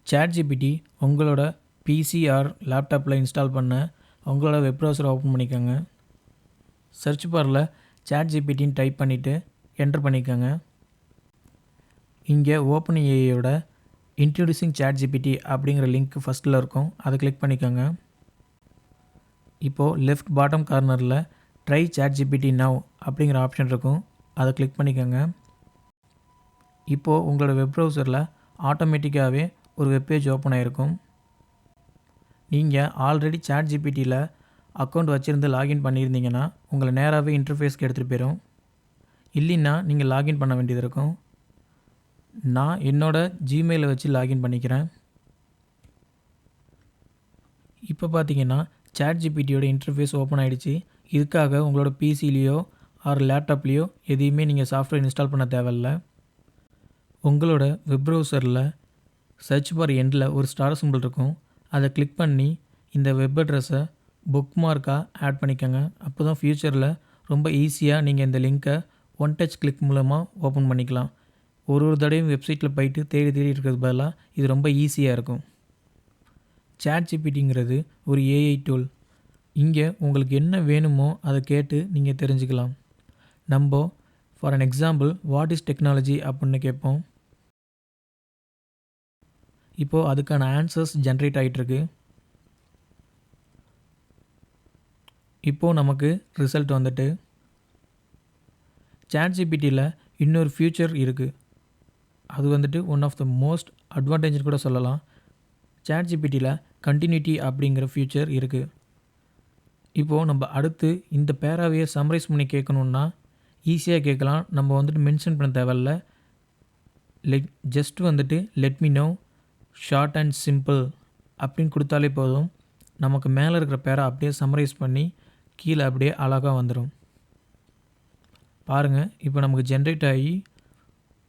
ChatGPT உங்களோட PC R லேப்டாப்பில் install பண்ண உங்களோட வெப் ப்ரௌசரை ஓப்பன் பண்ணிக்கோங்க. சர்ச் பாரில் ChatGPTன்னு டைப் பண்ணிவிட்டு என்டர் பண்ணிக்கோங்க. இங்கே OpenAIயோட இன்ட்ரடியூசிங் ChatGPT அப்படிங்கிற லிங்க் ஃபஸ்ட்டில் இருக்கும். அதை கிளிக் பண்ணிக்கோங்க. இப்போது லெஃப்ட் பாட்டம் கார்னரில் ட்ரை ChatGPT நவ் அப்படிங்கிற ஆப்ஷன் இருக்கும். அதை கிளிக் பண்ணிக்கோங்க. இப்போது உங்களோட வெப் ப்ரௌசரில் ஆட்டோமேட்டிக்காகவே ஒரு வெப்பேஜ் ஓப்பன் ஆகிருக்கும். நீங்கள் ஆல்ரெடி ChatGPTயில் அக்கௌண்ட் வச்சுருந்து லாகின் பண்ணியிருந்தீங்கன்னா உங்களை நேராகவே இன்டர்ஃபேஸ்க்கு எடுத்துகிட்டு போயிடும். இல்லைன்னா நீங்கள் லாகின் பண்ண வேண்டியது இருக்கும். நான் என்னோடய ஜிமெயிலை வச்சு லாகின் பண்ணிக்கிறேன். இப்போ பார்த்தீங்கன்னா ChatGPTயோட இன்டர்ஃபேஸ் ஓப்பன் ஆகிடுச்சு. இதுக்காக உங்களோட பிசிலேயோ ஆர் லேப்டாப்லேயோ எதையுமே நீங்கள் சாஃப்ட்வேர் இன்ஸ்டால் பண்ண தேவையில்ல. உங்களோட வெப் ப்ரௌசரில் சர்ச் பார் எண்டில் ஒரு ஸ்டார் சிம்பிள் இருக்கும். அதை கிளிக் பண்ணி இந்த வெப் அட்ரஸை புக் மார்க்காக ஆட் பண்ணிக்கோங்க. அப்போ தான் ஃப்யூச்சரில் ரொம்ப ஈஸியாக நீங்கள் இந்த லிங்க்கை ஒன் டச் கிளிக் மூலமாக ஓப்பன் பண்ணிக்கலாம். ஒரு தடவையும் வெப்சைட்டில் போயிட்டு தேடி இருக்கிறது பதிலாக இது ரொம்ப ஈஸியாக இருக்கும். ChatGPTங்கிறது ஒரு ஏஐ டூல். இங்கே உங்களுக்கு என்ன வேணுமோ அதை கேட்டு நீங்கள் தெரிஞ்சுக்கலாம். நம்ம for an example what is technology அப்படின்னு கேட்போம். இப்போது அதுக்கான ஆன்சர்ஸ் ஜென்ரேட் ஆகிட்டுருக்கு. இப்போது நமக்கு ரிசல்ட் வந்துட்டு ChatGPTயில் இன்னொரு ஃபியூச்சர் இருக்குது. அது வந்துட்டு ஒன் ஆஃப் த மோஸ்ட் அட்வான்டேஜ்னு கூட சொல்லலாம். ChatGPTயில் கண்டினியூட்டி அப்படிங்கிற ஃபியூச்சர் இருக்குது. இப்போது நம்ம அடுத்து இந்த பேராவையே சம்மரைஸ் பண்ணி கேட்கணுன்னா ஈஸியாக கேட்கலாம். நம்ம வந்துட்டு மென்ஷன் பண்ண தேவையில்ல. ஜஸ்ட் வந்துட்டு let me know short and simple அப்படின்னு கொடுத்தாலே போதும். நமக்கு மேலே இருக்கிற பேரை அப்படியே சம்மரைஸ் பண்ணி கீழே அப்படியே அழகாக வந்துடும். பாருங்கள், இப்போ நமக்கு ஜென்ரேட் ஆகி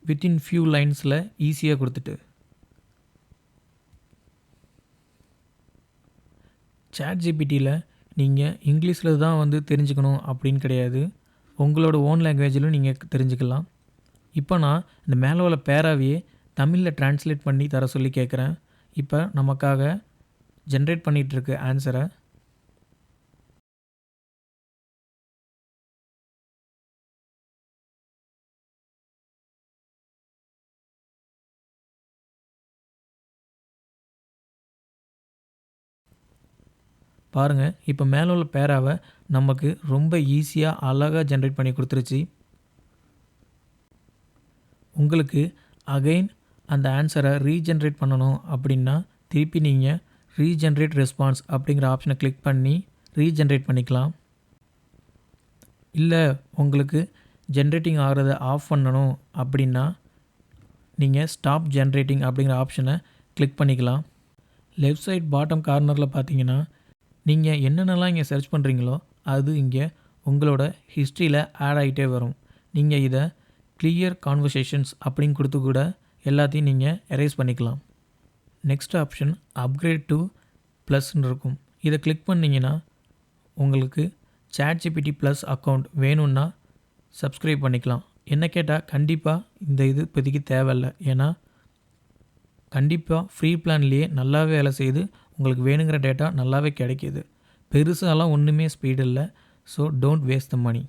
வித்தின் ஃபியூ லைன்ஸில் ஈஸியாக கொடுத்துட்டு. ChatGPTயில் நீங்கள் இங்கிலீஷில் தான் வந்து தெரிஞ்சுக்கணும் அப்படின்னு கிடையாது. உங்களோட ஓன் லாங்குவேஜிலும் நீங்கள் தெரிஞ்சுக்கலாம். இப்போ நான் இந்த மேலே உள்ள பேராவையே தமிழில் டிரான்ஸ்லேட் பண்ணி தர சொல்லி கேட்குறேன். இப்போ நமக்காக ஜென்ரேட் பண்ணிகிட்ருக்கு ஆன்சரை. பாருங்கள், இப்போ மேலே உள்ள பேராவை நமக்கு ரொம்ப ஈஸியாக அழகாக ஜென்ரேட் பண்ணி கொடுத்துருச்சு. உங்களுக்கு அகைன் அந்த ஆன்சரை ரீஜென்ரேட் பண்ணணும் அப்படின்னா திருப்பி நீங்கள் ரீஜென்ரேட் ரெஸ்பான்ஸ் அப்படிங்கிற ஆப்ஷனை கிளிக் பண்ணி ரீஜென்ரேட் பண்ணிக்கலாம். இல்லை உங்களுக்கு ஜென்ரேட்டிங் ஆகிறத ஆஃப் பண்ணணும் அப்படின்னா நீங்கள் ஸ்டாப் ஜென்ரேட்டிங் அப்படிங்கிற ஆப்ஷனை கிளிக் பண்ணிக்கலாம். லெஃப்ட் சைட் பாட்டம் கார்னரில் பார்த்தீங்கன்னா நீங்கள் என்னென்னலாம் இங்கே சர்ச் பண்ணுறீங்களோ அது இங்கே உங்களோட ஹிஸ்ட்ரியில் ஆட் ஆகிட்டே வரும். நீங்கள் இதை கிளியர் கான்வர்சேஷன்ஸ் அப்படின்னு கொடுத்து கூட எல்லாத்தையும் நீங்கள் எரேஸ் பண்ணிக்கலாம். நெக்ஸ்ட் ஆப்ஷன் அப்கிரேட் டு ப்ளஸ்ன்னு இருக்கும். இதை கிளிக் பண்ணிங்கன்னா உங்களுக்கு ChatGPT ப்ளஸ் அக்கௌண்ட் வேணும்னா சப்ஸ்கிரைப் பண்ணிக்கலாம். என்ன கேட்டால் கண்டிப்பாக இந்த இது இப்போதைக்கு தேவையில்லை. ஏன்னா கண்டிப்பாக ஃப்ரீ பிளான்லேயே நல்லாவே வேலை செய்யுது. உங்களுக்கு வேணுங்கிற டேட்டா நல்லாவே கிடைக்கிது. பெருசாலாம் ஒன்றுமே ஸ்பீடு இல்லை. So don't waste the money.